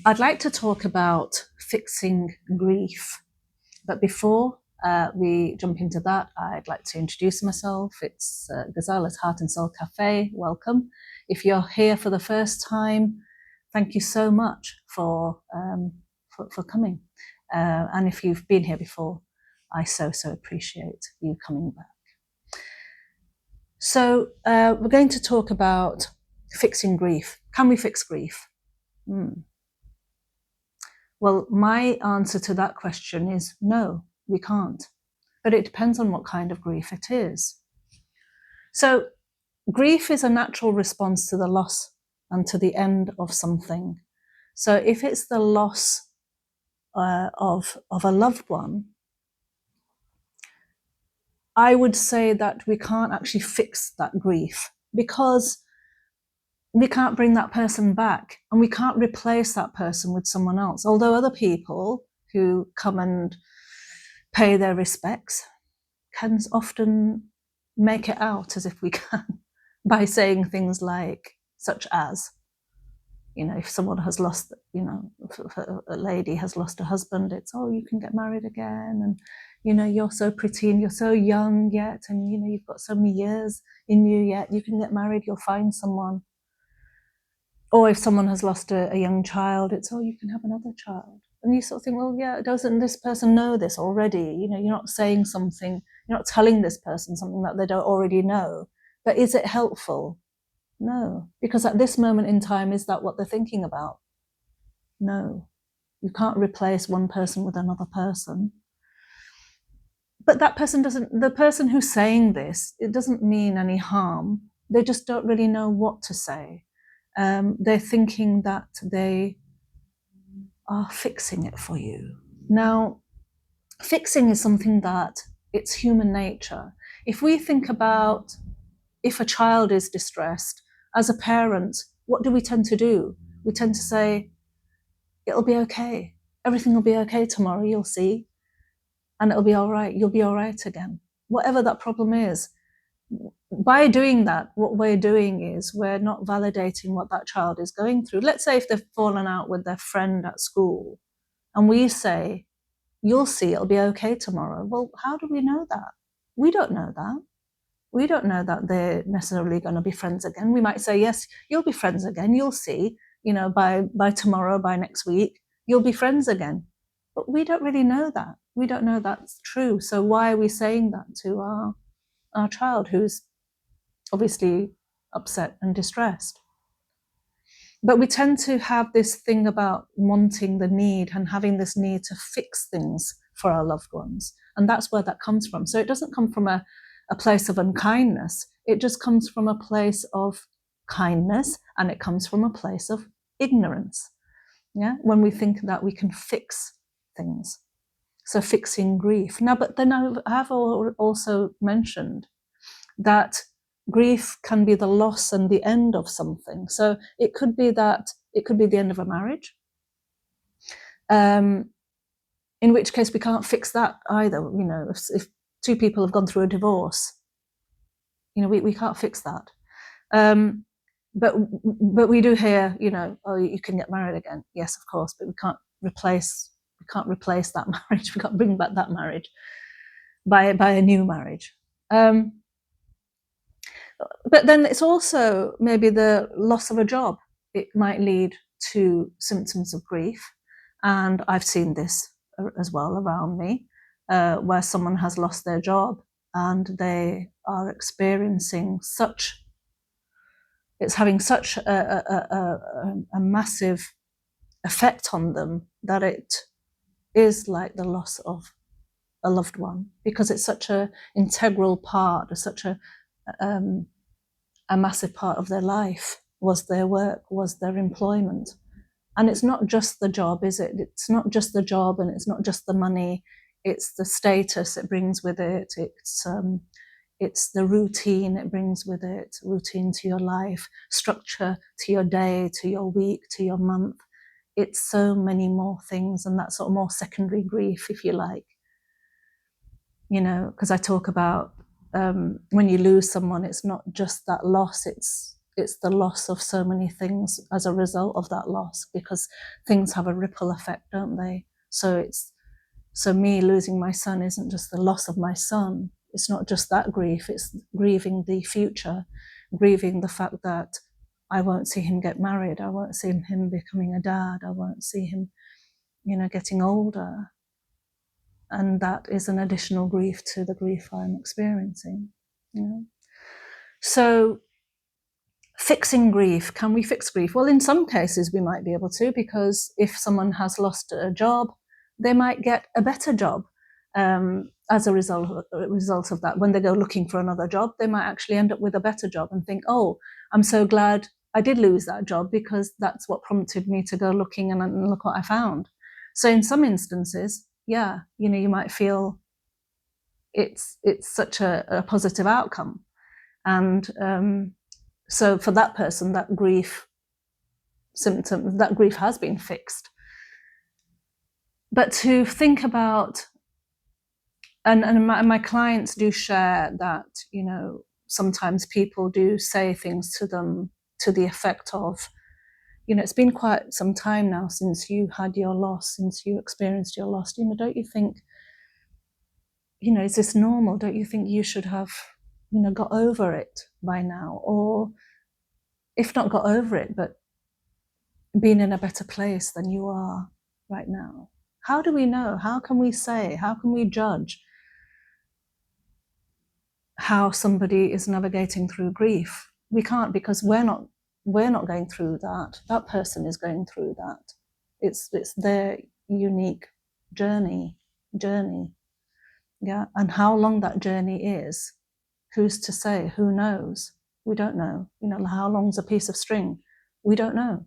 I'd like to talk about fixing grief, but before we jump into that, I'd like to introduce myself. It's Ghazal at Heart and Soul Cafe. Welcome. If you're here for the first time, thank you so much for coming. And if you've been here before, I so appreciate you coming back. So we're going to talk about fixing grief. Can we fix grief? Well, my answer to that question is no, we can't. But it depends on what kind of grief it is. So grief is a natural response to the loss and to the end of something. So if it's the loss of a loved one, I would say that we can't actually fix that grief because we can't bring that person back and we can't replace that person with someone else. Although other people who come and pay their respects can often make it out as if we can by saying things like, such as, if someone has lost, if a lady has lost a husband, it's, oh, you can get married again, and you're so pretty and you're so young yet, and you've got so many years in you yet, you can get married, you'll find someone. Or if someone has lost a young child, it's, oh, you can have another child. And you sort of think, well, yeah, doesn't this person know this already? You're not saying something, you're not telling this person something that they don't already know. But is it helpful? No. Because at this moment in time, is that what they're thinking about? No. You can't replace one person with another person. But that person the person who's saying this, it doesn't mean any harm. They just don't really know what to say. They're thinking that they are fixing it for you. Now, fixing is something that it's human nature. If we think about if a child is distressed, as a parent, what do we tend to do? We tend to say, it'll be okay. Everything will be okay tomorrow, you'll see. And it'll be all right. You'll be all right again. Whatever that problem is. By doing that, what we're doing is we're not validating what that child is going through. Let's say if they've fallen out with their friend at school and we say, you'll see, it'll be okay tomorrow. Well, how do we know that? We don't know that. We don't know that they're necessarily going to be friends again. We might say, yes, you'll be friends again. You'll see, by tomorrow, by next week, you'll be friends again. But we don't really know that. We don't know that's true. So why are we saying that to our child who's obviously upset and distressed? But we tend to have this thing about wanting the need and having this need to fix things for our loved ones. And that's where that comes from. So it doesn't come from a place of unkindness. It just comes from a place of kindness, and it comes from a place of ignorance. Yeah, when we think that we can fix things. So fixing grief. Now, but then I have also mentioned that grief can be the loss and the end of something. So it could be the end of a marriage, in which case we can't fix that either. If two people have gone through a divorce, we can't fix that. But we do hear, oh, you can get married again. Yes, of course, but we can't replace that marriage. We can't bring back that marriage by a new marriage. But then it's also maybe the loss of a job. It might lead to symptoms of grief. And I've seen this as well around me, where someone has lost their job and they are experiencing it's having such a massive effect on them that it is like the loss of a loved one, because it's such an integral part, such a massive part of their life was their work, was their employment. And it's not just the job, is it? It's not just the job, and it's not just the money. It's the status it brings with it. It's the routine it brings with it, routine to your life, structure to your day, to your week, to your month. It's so many more things, and that sort of more secondary grief, if you like. Because I talk about when you lose someone, it's not just that loss, it's the loss of so many things as a result of that loss, because things have a ripple effect, don't they? So me losing my son isn't just the loss of my son. It's not just that grief, it's grieving the future, grieving the fact that I won't see him get married, I won't see him becoming a dad, I won't see him, getting older. And that is an additional grief to the grief I'm experiencing. So fixing grief, can we fix grief? Well, in some cases we might be able to, because if someone has lost a job, they might get a better job as a result of that. When they go looking for another job, they might actually end up with a better job and think, oh, I'm so glad I did lose that job, because that's what prompted me to go looking, and look what I found. So in some instances, yeah, you might feel it's such a positive outcome. And so for that person, that grief has been fixed. But to think about, and my clients do share that, sometimes people do say things to them to the effect of, it's been quite some time now since you had your loss, since you experienced your loss. Don't you think, is this normal? Don't you think you should have, got over it by now? Or if not got over it, but been in a better place than you are right now? How do we know? How can we say? How can we judge how somebody is navigating through grief? We can't, because we're not going through that. That person is going through that. It's their unique journey. Yeah, and how long that journey is, who's to say? Who knows? We don't know. How long's a piece of string? We don't know.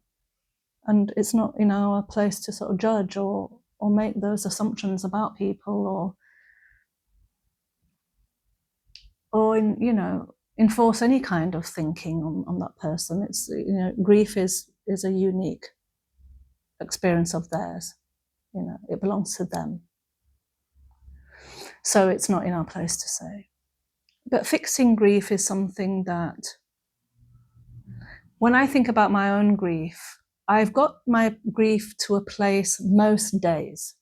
And it's not in our place to sort of judge or make those assumptions about people, or enforce any kind of thinking on that person. It's, grief is a unique experience of theirs. It belongs to them. So it's not in our place to say. But fixing grief is something that, when I think about my own grief, I've got my grief to a place most days,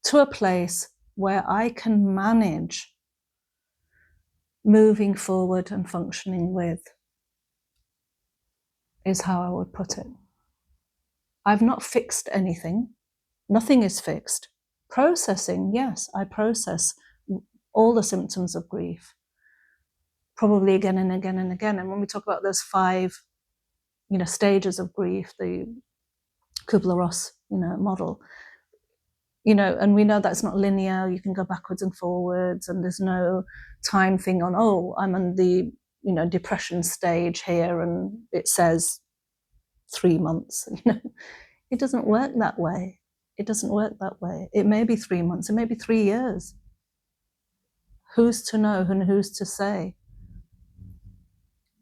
to a place where I can manage moving forward and functioning with, is how I would put it. I've not fixed anything. Nothing is fixed. Processing, yes, I process all the symptoms of grief, probably again and again and again. And when we talk about those 5, stages of grief, the Kubler-Ross, model, and we know that's not linear. You can go backwards and forwards, and there's no time thing on, oh, I'm on the, depression stage here, and it says 3 months. It doesn't work that way. It may be 3 months, it may be 3 years. Who's to know and who's to say?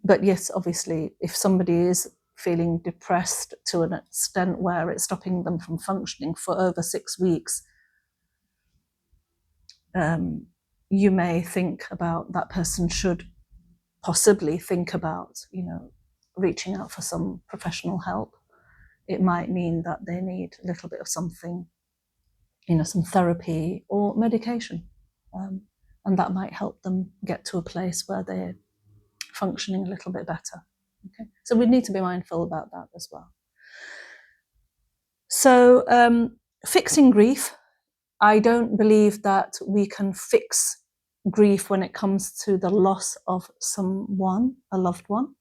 But yes, obviously, if somebody is feeling depressed to an extent where it's stopping them from functioning for over 6 weeks, you may think about, that person should possibly think about, reaching out for some professional help. It might mean that they need a little bit of something, some therapy or medication. And that might help them get to a place where they're functioning a little bit better. Okay, so we need to be mindful about that as well. So fixing grief, I don't believe that we can fix grief when it comes to the loss of someone, a loved one.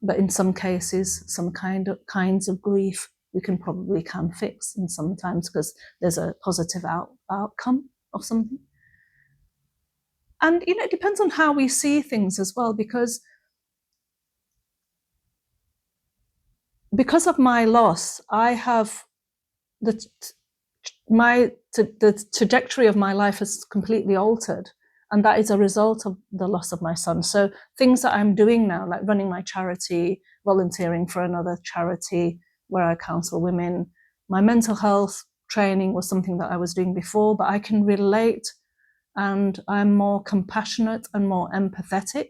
But in some cases, some kinds of grief we probably can fix, and sometimes because there's a positive outcome of something. And it depends on how we see things as well, because of my loss, I have the trajectory of my life has completely altered, and that is a result of the loss of my son. So things that I'm doing now, like running my charity, volunteering for another charity where I counsel women, my mental health training was something that I was doing before, but I can relate, and I'm more compassionate and more empathetic.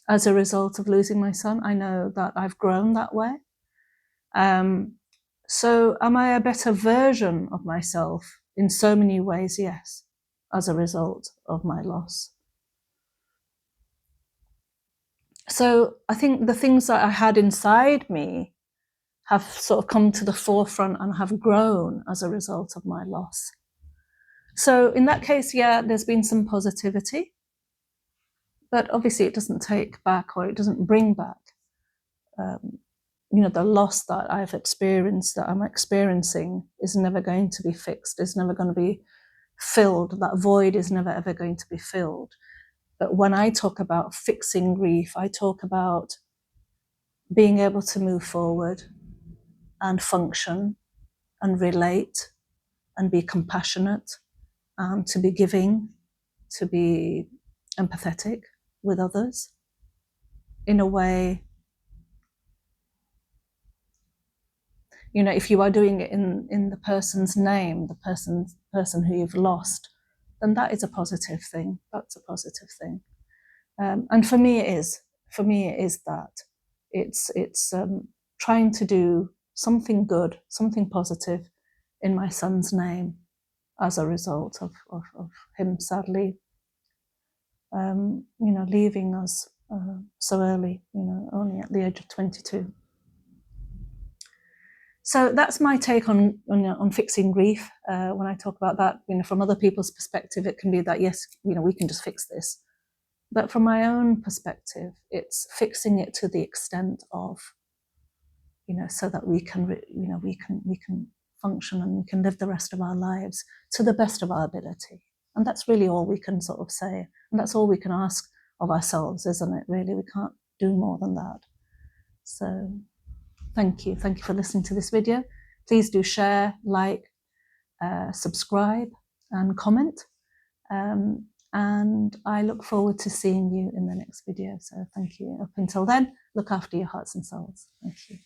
as a result of losing my son. I know that I've grown that way. So am I a better version of myself in so many ways? Yes, as a result of my loss. So I think the things that I had inside me have sort of come to the forefront and have grown as a result of my loss. So in that case, yeah, there's been some positivity, but obviously it doesn't take back, or it doesn't bring back, the loss that I've experienced, that I'm experiencing, is never going to be fixed. It's never going to be filled. That void is never ever going to be filled. But when I talk about fixing grief, I talk about being able to move forward and function and relate and be compassionate and to be giving, to be empathetic with others in a way. If you are doing it in the person's name, the person who you've lost, then that is a positive thing. That's a positive thing. And for me, it is. For me, it is that. It's trying to do something good, something positive in my son's name as a result of him sadly, leaving us so early, only at the age of 22. So that's my take on fixing grief. When I talk about that, from other people's perspective, it can be that, yes, we can just fix this. But from my own perspective, it's fixing it to the extent of, so that we can function and we can live the rest of our lives to the best of our ability. And that's really all we can sort of say. And that's all we can ask of ourselves, isn't it? Really, we can't do more than that. So thank you. Thank you for listening to this video. Please do share, like, subscribe and comment. And I look forward to seeing you in the next video. So thank you. Up until then, look after your hearts and souls. Thank you.